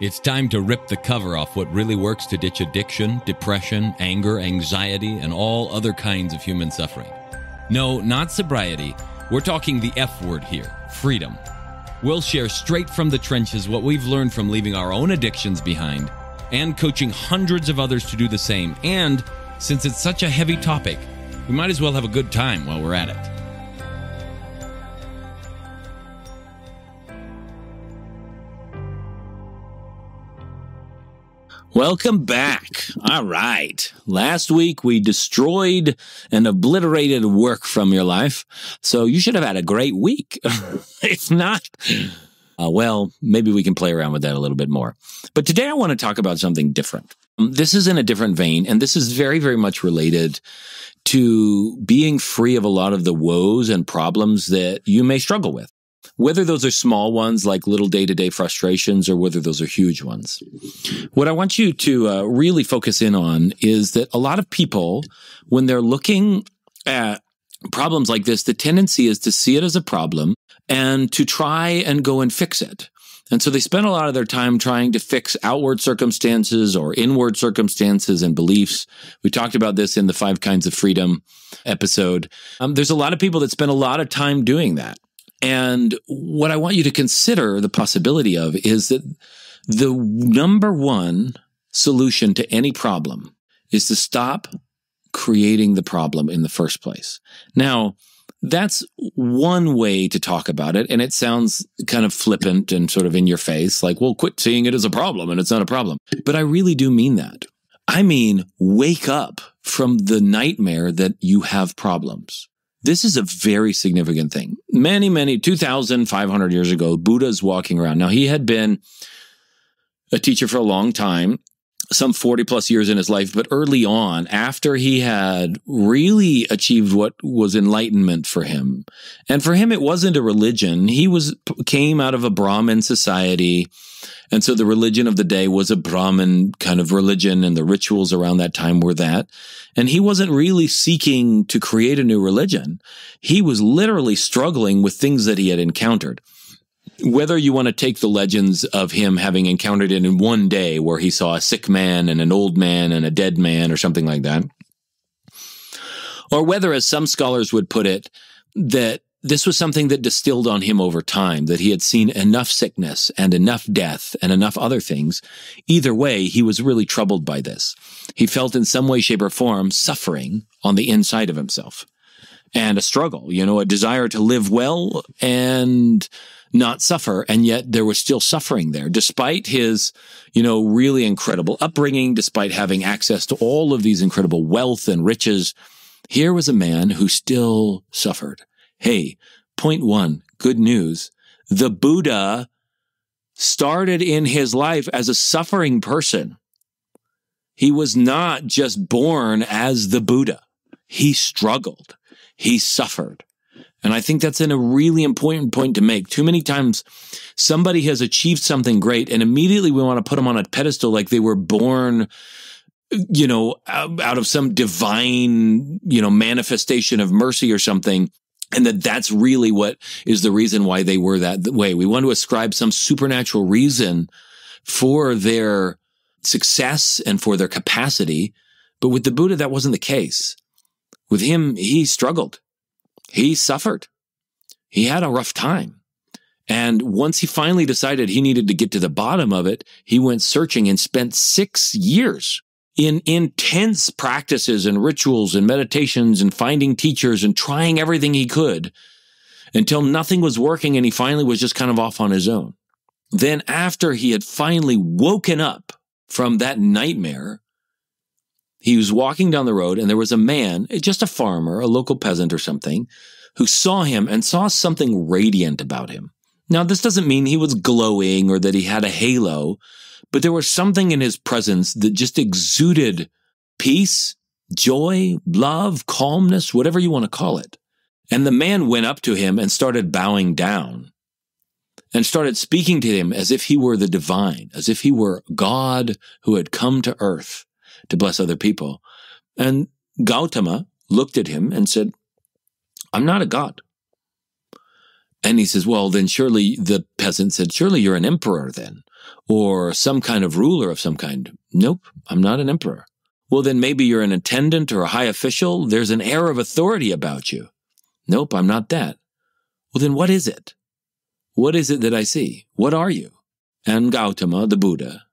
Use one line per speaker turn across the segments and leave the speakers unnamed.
It's time to rip the cover off what really works to ditch addiction, depression, anger, anxiety, and all other kinds of human suffering. No, not sobriety. We're talking the F word here, freedom. We'll share straight from the trenches what we've learned from leaving our own addictions behind and coaching hundreds of others to do the same. And since it's such a heavy topic, we might as well have a good time while we're at it.
Welcome back. All right. Last week, we destroyed and obliterated work from your life, so you should have had a great week. If not, well, maybe we can play around with that a little bit more. But today, I want to talk about something different. This is in a different vein, and this is very, very much related to being free of a lot of the woes and problems that you may struggle with. Whether those are small ones like little day-to-day frustrations or whether those are huge ones. What I want you to really focus in on is that a lot of people, when they're looking at problems like this, the tendency is to see it as a problem and to try and go and fix it. And so they spend a lot of their time trying to fix outward circumstances or inward circumstances and beliefs. We talked about this in the 5 Kinds of Freedom episode. There's a lot of people that spend a lot of time doing that. And what I want you to consider the possibility of is that the number one solution to any problem is to stop creating the problem in the first place. Now, that's one way to talk about it, and it sounds kind of flippant and sort of in your face, like, well, quit seeing it as a problem, and it's not a problem. But I really do mean that. I mean, wake up from the nightmare that you have problems. This is a very significant thing. Many, 2,500 years ago, Buddha's walking around. Now, he had been a teacher for a long time, some 40 plus years in his life, but early on, after he had really achieved what was enlightenment for him, and for him, it wasn't a religion. He came out of a Brahmin society, and so the religion of the day was a Brahmin kind of religion, and the rituals around that time were that. And he wasn't really seeking to create a new religion. He was literally struggling with things that he had encountered. Whether you want to take the legends of him having encountered it in one day where he saw a sick man and an old man and a dead man or something like that, or whether, as some scholars would put it, that this was something that distilled on him over time, that he had seen enough sickness and enough death and enough other things. Either way, he was really troubled by this. He felt in some way, shape, or form suffering on the inside of himself and a struggle, a desire to live well and not suffer. And yet there was still suffering there, despite his, really incredible upbringing, despite having access to all of these incredible wealth and riches. Here was a man who still suffered. Hey, point one, good news. The Buddha started in his life as a suffering person. He was not just born as the Buddha. He struggled. He suffered. And I think that's a really important point to make. Too many times somebody has achieved something great and immediately we want to put them on a pedestal like they were born, out of some divine, manifestation of mercy or something. And that's really what is the reason why they were that way. We want to ascribe some supernatural reason for their success and for their capacity. But with the Buddha, that wasn't the case. With him, he struggled. He suffered. He had a rough time. And once he finally decided he needed to get to the bottom of it, he went searching and spent 6 years in intense practices and rituals and meditations and finding teachers and trying everything he could until nothing was working and he finally was just kind of off on his own. Then after he had finally woken up from that nightmare, he was walking down the road and there was a man, just a farmer, a local peasant or something, who saw him and saw something radiant about him. Now, this doesn't mean he was glowing or that he had a halo, but there was something in his presence that just exuded peace, joy, love, calmness, whatever you want to call it. And the man went up to him and started bowing down and started speaking to him as if he were the divine, as if he were God who had come to earth to bless other people. And Gautama looked at him and said, "I'm not a god." And he says, well, then surely, the peasant said, surely you're an emperor then, or some kind of ruler of some kind. Nope, I'm not an emperor. Well, then maybe you're an attendant or a high official. There's an air of authority about you. Nope, I'm not that. Well, then what is it? What is it that I see? What are you? And Gautama, the Buddha,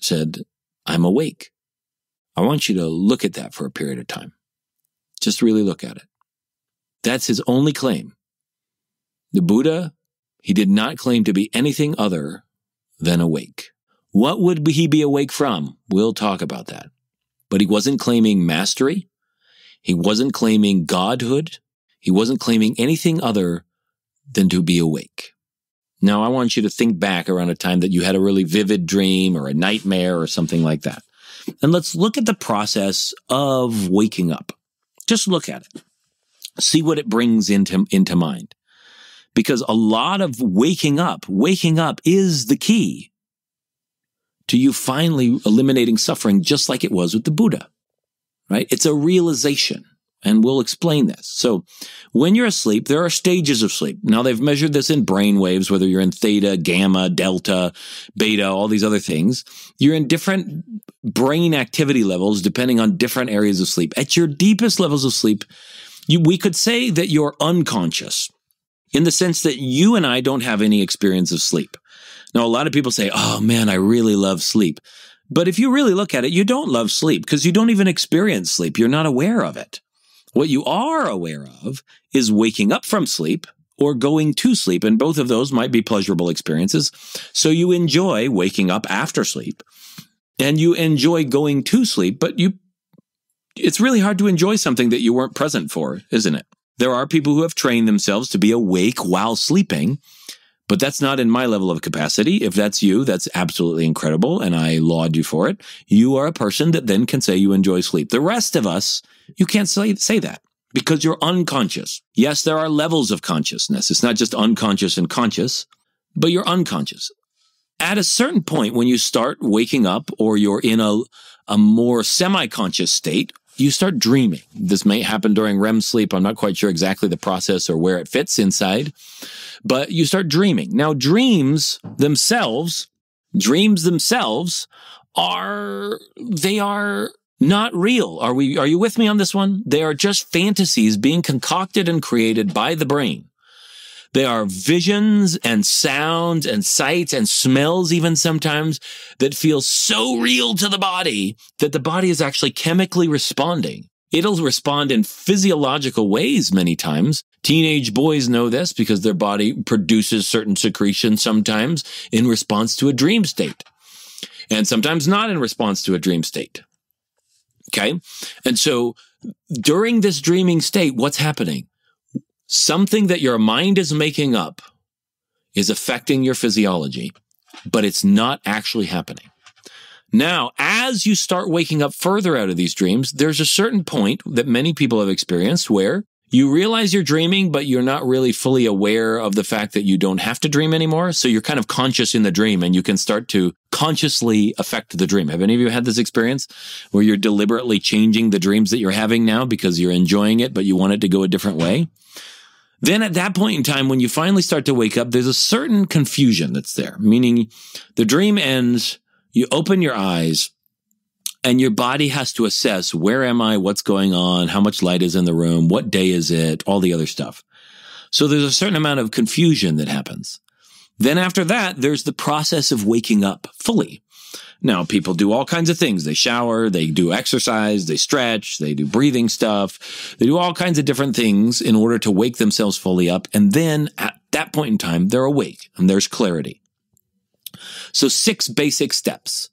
said, I'm awake. I want you to look at that for a period of time. Just really look at it. That's his only claim. The Buddha, he did not claim to be anything other than awake. What would he be awake from? We'll talk about that. But he wasn't claiming mastery. He wasn't claiming godhood. He wasn't claiming anything other than to be awake. Now, I want you to think back around a time that you had a really vivid dream or a nightmare or something like that. And let's look at the process of waking up. Just look at it. See what it brings into mind. Because a lot of waking up is the key to you finally eliminating suffering, just like it was with the Buddha, right? It's a realization, and we'll explain this. So when you're asleep, there are stages of sleep. Now, they've measured this in brain waves, whether you're in theta, gamma, delta, beta, all these other things. You're in different brain activity levels depending on different areas of sleep. At your deepest levels of sleep, we could say that you're unconscious, in the sense that you and I don't have any experience of sleep. Now, a lot of people say, oh man, I really love sleep. But if you really look at it, you don't love sleep because you don't even experience sleep. You're not aware of it. What you are aware of is waking up from sleep or going to sleep, and both of those might be pleasurable experiences. So you enjoy waking up after sleep, and you enjoy going to sleep, but it's really hard to enjoy something that you weren't present for, isn't it? There are people who have trained themselves to be awake while sleeping, but that's not in my level of capacity. If that's you, that's absolutely incredible, and I laud you for it. You are a person that then can say you enjoy sleep. The rest of us, you can't say that because you're unconscious. Yes, there are levels of consciousness. It's not just unconscious and conscious, but you're unconscious. At a certain point, when you start waking up or you're in a more semi-conscious state, you start dreaming. This may happen during REM sleep. I'm not quite sure exactly the process or where it fits inside, but you start dreaming. Now, dreams themselves are not real. Are you with me on this one? They are just fantasies being concocted and created by the brain. They are visions and sounds and sights and smells even sometimes that feel so real to the body that the body is actually chemically responding. It'll respond in physiological ways many times. Teenage boys know this because their body produces certain secretions sometimes in response to a dream state, and sometimes not in response to a dream state. Okay? And so during this dreaming state, what's happening? Something that your mind is making up is affecting your physiology, but it's not actually happening. Now, as you start waking up further out of these dreams, there's a certain point that many people have experienced where you realize you're dreaming, but you're not really fully aware of the fact that you don't have to dream anymore. So you're kind of conscious in the dream, and you can start to consciously affect the dream. Have any of you had this experience where you're deliberately changing the dreams that you're having now because you're enjoying it, but you want it to go a different way? Then at that point in time, when you finally start to wake up, there's a certain confusion that's there, meaning the dream ends, you open your eyes, and your body has to assess, where am I, what's going on, how much light is in the room, what day is it, all the other stuff. So there's a certain amount of confusion that happens. Then after that, there's the process of waking up fully. Now, people do all kinds of things. They shower, they do exercise, they stretch, they do breathing stuff. They do all kinds of different things in order to wake themselves fully up. And then at that point in time, they're awake and there's clarity. So 6 basic steps: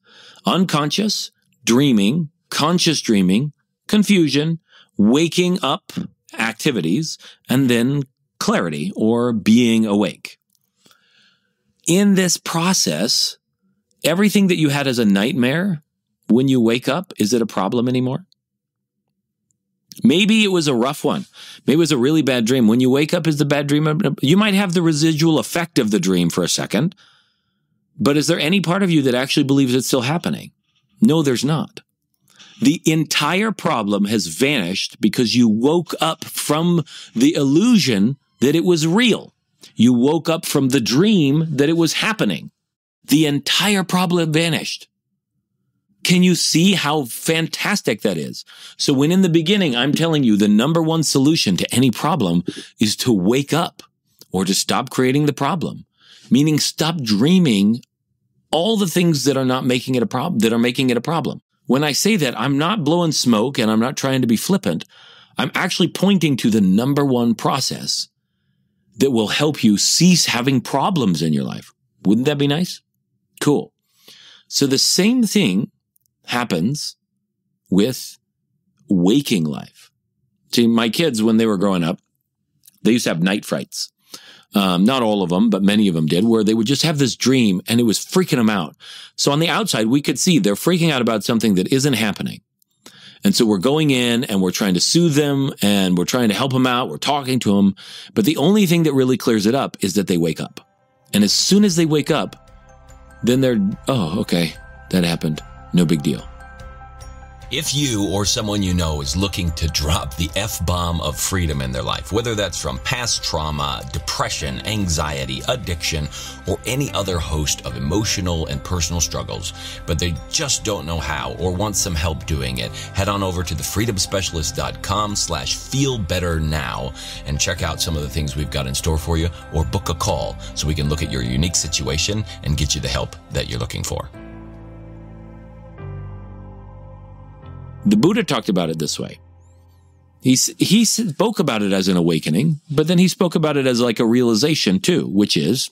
unconscious, dreaming, conscious dreaming, confusion, waking up activities, and then clarity or being awake. In this process, everything that you had as a nightmare, when you wake up, is it a problem anymore? Maybe it was a rough one. Maybe it was a really bad dream. When you wake up, is the bad dream? You might have the residual effect of the dream for a second, but is there any part of you that actually believes it's still happening? No, there's not. The entire problem has vanished because you woke up from the illusion that it was real. You woke up from the dream that it was happening. The entire problem vanished. Can you see how fantastic that is? So when in the beginning, I'm telling you the number one solution to any problem is to wake up or to stop creating the problem, meaning stop dreaming all the things that are not making it a problem, that are making it a problem. When I say that, I'm not blowing smoke and I'm not trying to be flippant. I'm actually pointing to the number one process that will help you cease having problems in your life. Wouldn't that be nice? Cool. So the same thing happens with waking life. See, my kids, when they were growing up, they used to have night frights. Not all of them, but many of them did, where they would just have this dream and it was freaking them out. So on the outside, we could see they're freaking out about something that isn't happening. And so we're going in and we're trying to soothe them and we're trying to help them out. We're talking to them. But the only thing that really clears it up is that they wake up. And as soon as they wake up, then they're, oh, okay, that happened. No big deal.
If you or someone you know is looking to drop the F-bomb of freedom in their life, whether that's from past trauma, depression, anxiety, addiction, or any other host of emotional and personal struggles, but they just don't know how or want some help doing it, head on over to thefreedomspecialist.com/feelbetternow and check out some of the things we've got in store for you, or book a call so we can look at your unique situation and get you the help that you're looking for.
The Buddha talked about it this way. He spoke about it as an awakening, but then he spoke about it as like a realization too, which is,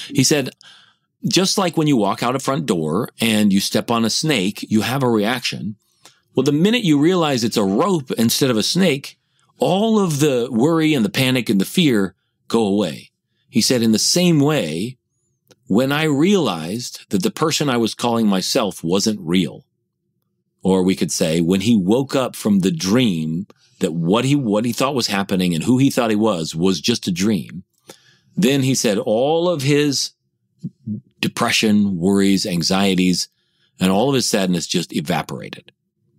he said, just like when you walk out a front door and you step on a snake, you have a reaction. Well, the minute you realize it's a rope instead of a snake, all of the worry and the panic and the fear go away. He said, in the same way, when I realized that the person I was calling myself wasn't real, or we could say when he woke up from the dream that what he thought was happening and who he thought he was just a dream, then he said all of his depression, worries, anxieties, and all of his sadness just evaporated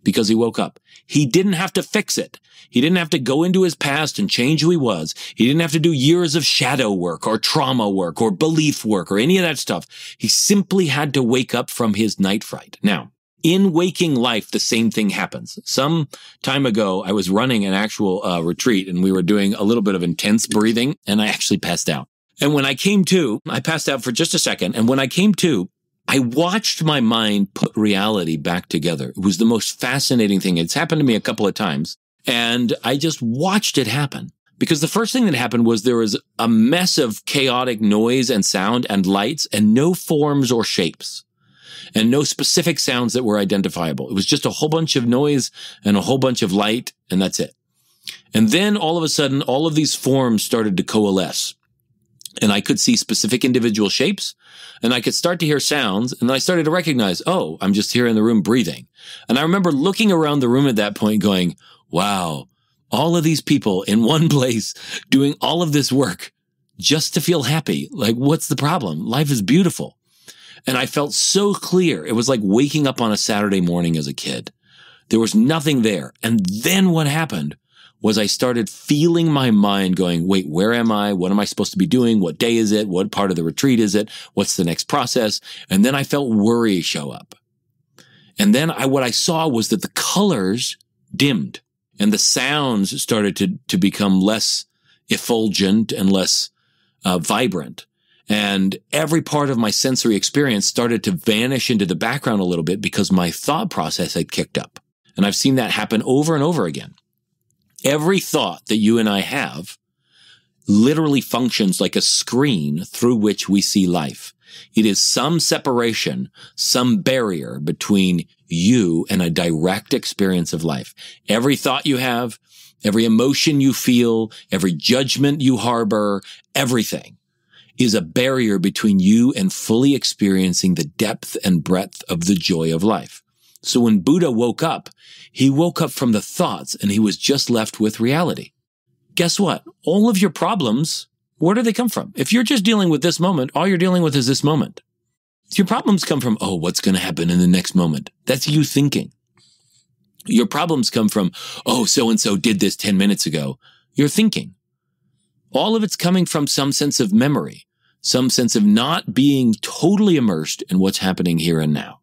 because he woke up. He didn't have to fix it. He didn't have to go into his past and change who he was. He didn't have to do years of shadow work or trauma work or belief work or any of that stuff. He simply had to wake up from his night fright. Now, in waking life, the same thing happens. Some time ago, I was running an actual retreat and we were doing a little bit of intense breathing and I actually passed out. And when I came to, I passed out for just a second. And when I came to, I watched my mind put reality back together. It was the most fascinating thing. It's happened to me a couple of times and I just watched it happen. Because the first thing that happened was there was a mess of chaotic noise and sound and lights and no forms or shapes. And no specific sounds that were identifiable. It was just a whole bunch of noise and a whole bunch of light, and that's it. And then all of a sudden, all of these forms started to coalesce. And I could see specific individual shapes, and I could start to hear sounds, and then I started to recognize, oh, I'm just here in the room breathing. And I remember looking around the room at that point going, wow, all of these people in one place doing all of this work just to feel happy. Like, what's the problem? Life is beautiful. And I felt so clear. It was like waking up on a Saturday morning as a kid. There was nothing there. And then what happened was I started feeling my mind going, wait, where am I? What am I supposed to be doing? What day is it? What part of the retreat is it? What's the next process? And then I felt worry show up. And then what I saw was that the colors dimmed and the sounds started to become less effulgent and less vibrant. And every part of my sensory experience started to vanish into the background a little bit because my thought process had kicked up. And I've seen that happen over and over again. Every thought that you and I have literally functions like a screen through which we see life. It is some separation, some barrier between you and a direct experience of life. Every thought you have, every emotion you feel, every judgment you harbor, everything is a barrier between you and fully experiencing the depth and breadth of the joy of life. So when Buddha woke up, he woke up from the thoughts and he was just left with reality. Guess what? All of your problems, where do they come from? If you're just dealing with this moment, all you're dealing with is this moment. Your problems come from, oh, what's going to happen in the next moment? That's you thinking. Your problems come from, oh, so-and-so did this 10 minutes ago. You're thinking. all of it's coming from some sense of memory, some sense of not being totally immersed in what's happening here and now.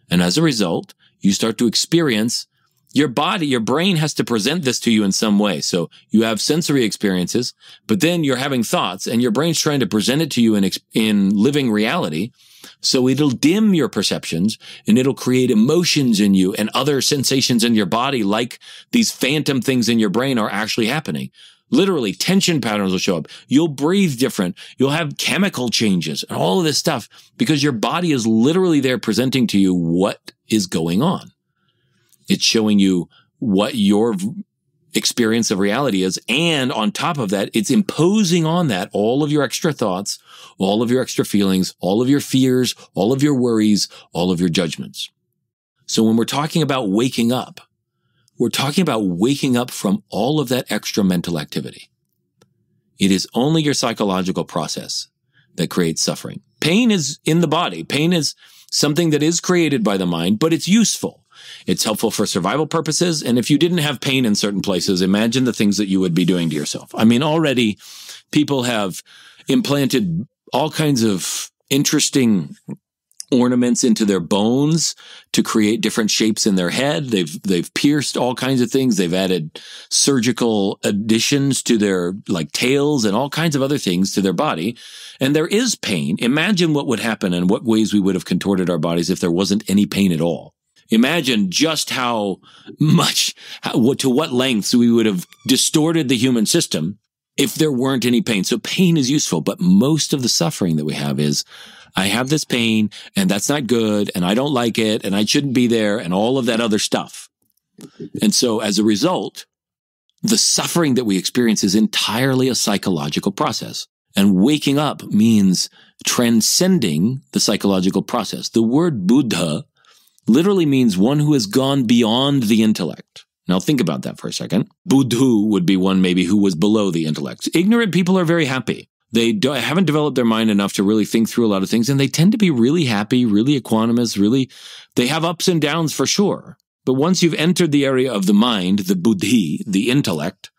And as a result, you start to experience your body, your brain has to present this to you in some way. So you have sensory experiences, but then you're having thoughts and your brain's trying to present it to you in living reality. So it'll dim your perceptions and it'll create emotions in you and other sensations in your body, like these phantom things in your brain are actually happening. Literally, tension patterns will show up. You'll breathe different. You'll have chemical changes and all of this stuff because your body is literally there presenting to you what is going on. It's showing you what your experience of reality is. And on top of that, it's imposing on that all of your extra thoughts, all of your extra feelings, all of your fears, all of your worries, all of your judgments. So when we're talking about waking up, we're talking about waking up from all of that extra mental activity. It is only your psychological process that creates suffering. Pain is in the body. Pain is something that is created by the mind, but it's useful. It's helpful for survival purposes. And if you didn't have pain in certain places, imagine the things that you would be doing to yourself. I mean, already people have implanted all kinds of interesting ornaments into their bones to create different shapes in their head. They've pierced all kinds of things. They've added surgical additions to their tails and all kinds of other things to their body. And there is pain. Imagine what would happen and what ways we would have contorted our bodies if there wasn't any pain at all. Imagine just to what lengths we would have distorted the human system if there weren't any pain. So pain is useful, but most of the suffering that we have is, I have this pain and that's not good and I don't like it and I shouldn't be there and all of that other stuff. And so as a result, the suffering that we experience is entirely a psychological process. And waking up means transcending the psychological process. The word Buddha literally means one who has gone beyond the intellect. Now think about that for a second. Buddhu would be one maybe who was below the intellect. Ignorant people are very happy. They haven't developed their mind enough to really think through a lot of things, and they tend to be really happy, really equanimous, they have ups and downs for sure. But once you've entered the area of the mind, the buddhi, the intellect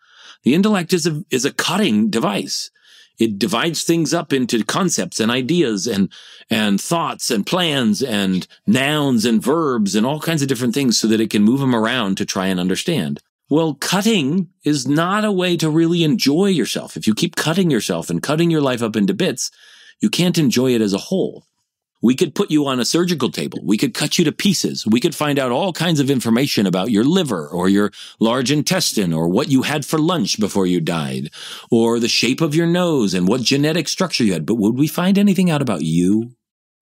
is a cutting device. It divides things up into concepts and ideas and thoughts and plans and nouns and verbs and all kinds of different things so that it can move them around to try and understand. Well, cutting is not a way to really enjoy yourself. If you keep cutting yourself and cutting your life up into bits, you can't enjoy it as a whole. We could put you on a surgical table. We could cut you to pieces. We could find out all kinds of information about your liver or your large intestine or what you had for lunch before you died or the shape of your nose and what genetic structure you had. But would we find anything out about you?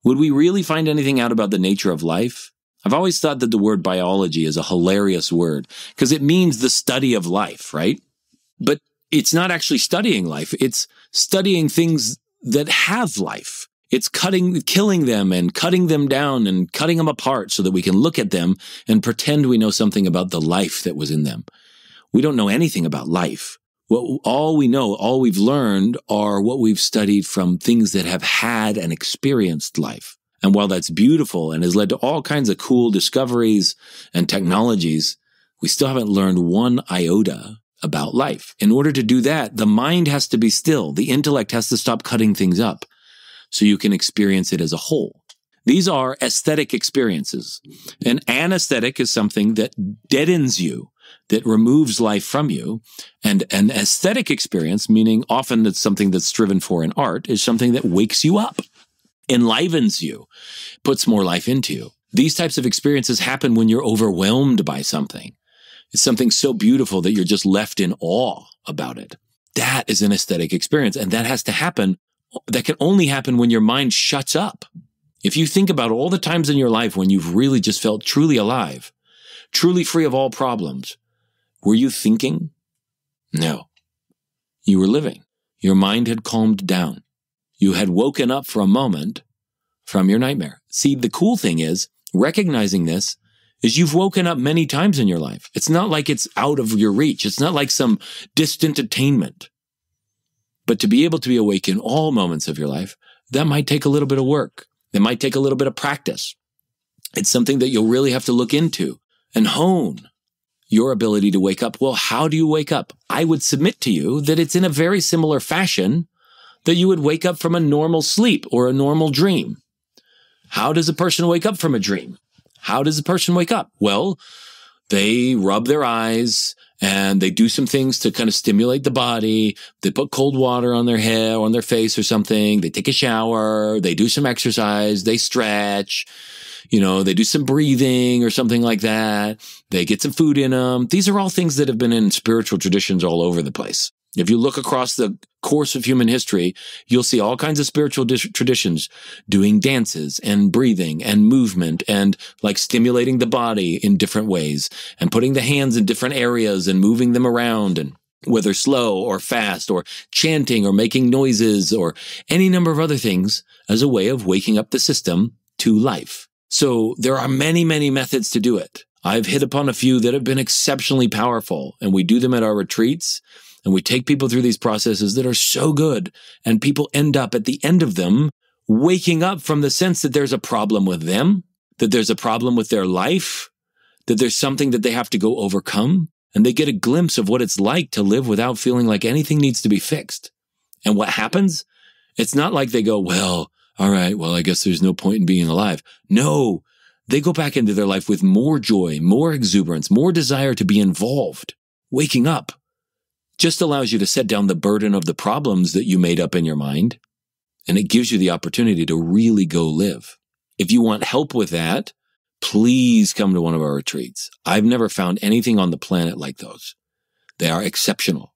Would we really find anything out about the nature of life? I've always thought that the word biology is a hilarious word because it means the study of life, right? But it's not actually studying life. It's studying things that have life. It's killing them and cutting them down and cutting them apart so that we can look at them and pretend we know something about the life that was in them. We don't know anything about life. All we've learned are what we've studied from things that have had and experienced life. And while that's beautiful and has led to all kinds of cool discoveries and technologies, we still haven't learned one iota about life. In order to do that, the mind has to be still. The intellect has to stop cutting things up so you can experience it as a whole. These are aesthetic experiences. An anesthetic is something that deadens you, that removes life from you. And an aesthetic experience, meaning often it's something that's striven for in art, is something that wakes you up, enlivens you, puts more life into you. These types of experiences happen when you're overwhelmed by something. It's something so beautiful that you're just left in awe about it. That is an aesthetic experience. And that has to happen. That can only happen when your mind shuts up. If you think about all the times in your life when you've really just felt truly alive, truly free of all problems, were you thinking? No. You were living. Your mind had calmed down. You had woken up for a moment from your nightmare. See, the cool thing is, recognizing this is you've woken up many times in your life. It's not like it's out of your reach. It's not like some distant attainment. But to be able to be awake in all moments of your life, that might take a little bit of work. It might take a little bit of practice. It's something that you'll really have to look into and hone your ability to wake up. Well, how do you wake up? I would submit to you that it's in a very similar fashion that you would wake up from a normal sleep or a normal dream. How does a person wake up from a dream? How does a person wake up? Well, they rub their eyes and they do some things to kind of stimulate the body. They put cold water on their head or on their face or something. They take a shower. They do some exercise. They stretch. They do some breathing or something like that. They get some food in them. These are all things that have been in spiritual traditions all over the place. If you look across the course of human history, you'll see all kinds of spiritual traditions doing dances and breathing and movement and like stimulating the body in different ways and putting the hands in different areas and moving them around, and whether slow or fast or chanting or making noises or any number of other things as a way of waking up the system to life. So there are many, many methods to do it. I've hit upon a few that have been exceptionally powerful, and we do them at our retreats. And we take people through these processes that are so good, and people end up at the end of them waking up from the sense that there's a problem with them, that there's a problem with their life, that there's something that they have to go overcome, and they get a glimpse of what it's like to live without feeling like anything needs to be fixed. And what happens? It's not like they go, well, all right, well, I guess there's no point in being alive. No, they go back into their life with more joy, more exuberance, more desire to be involved. Waking up just allows you to set down the burden of the problems that you made up in your mind, and it gives you the opportunity to really go live. If you want help with that, please come to one of our retreats. I've never found anything on the planet like those. They are exceptional.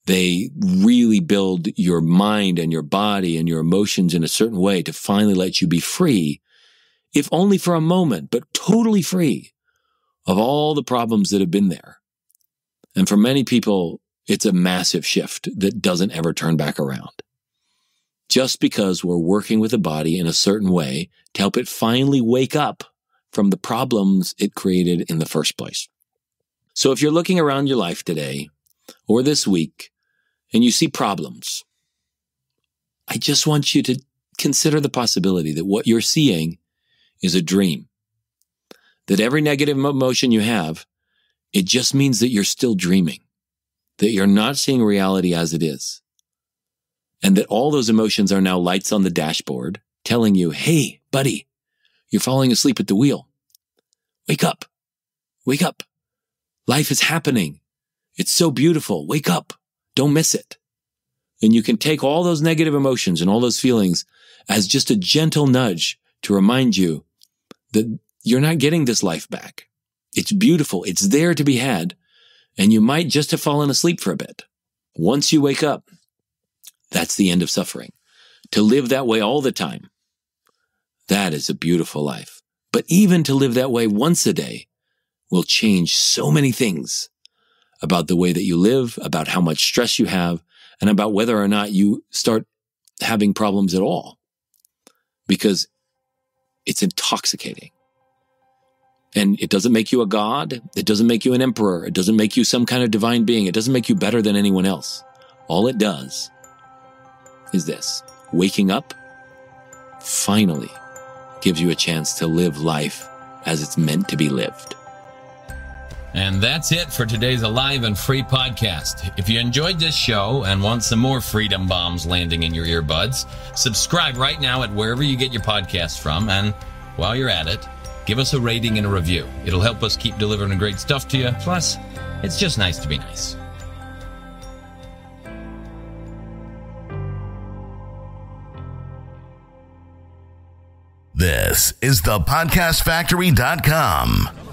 They really build your mind and your body and your emotions in a certain way to finally let you be free, if only for a moment, but totally free of all the problems that have been there. And for many people, it's a massive shift that doesn't ever turn back around. Just because we're working with the body in a certain way to help it finally wake up from the problems it created in the first place. So if you're looking around your life today or this week and you see problems, I just want you to consider the possibility that what you're seeing is a dream. That every negative emotion you have, it just means that you're still dreaming. That you're not seeing reality as it is. And that all those emotions are now lights on the dashboard telling you, hey, buddy, you're falling asleep at the wheel. Wake up. Wake up. Life is happening. It's so beautiful. Wake up. Don't miss it. And you can take all those negative emotions and all those feelings as just a gentle nudge to remind you that you're not getting this life back. It's beautiful. It's there to be had. And you might just have fallen asleep for a bit. Once you wake up, that's the end of suffering. To live that way all the time, that is a beautiful life. But even to live that way once a day will change so many things about the way that you live, about how much stress you have, and about whether or not you start having problems at all. Because it's intoxicating. And it doesn't make you a god. It doesn't make you an emperor. It doesn't make you some kind of divine being. It doesn't make you better than anyone else. All it does is this. Waking up finally gives you a chance to live life as it's meant to be lived.
And that's it for today's Alive and Free podcast. If you enjoyed this show and want some more freedom bombs landing in your earbuds, subscribe right now at wherever you get your podcasts from. And while you're at it, give us a rating and a review. It'll help us keep delivering great stuff to you. Plus, it's just nice to be nice.
This is thepodcastfactory.com.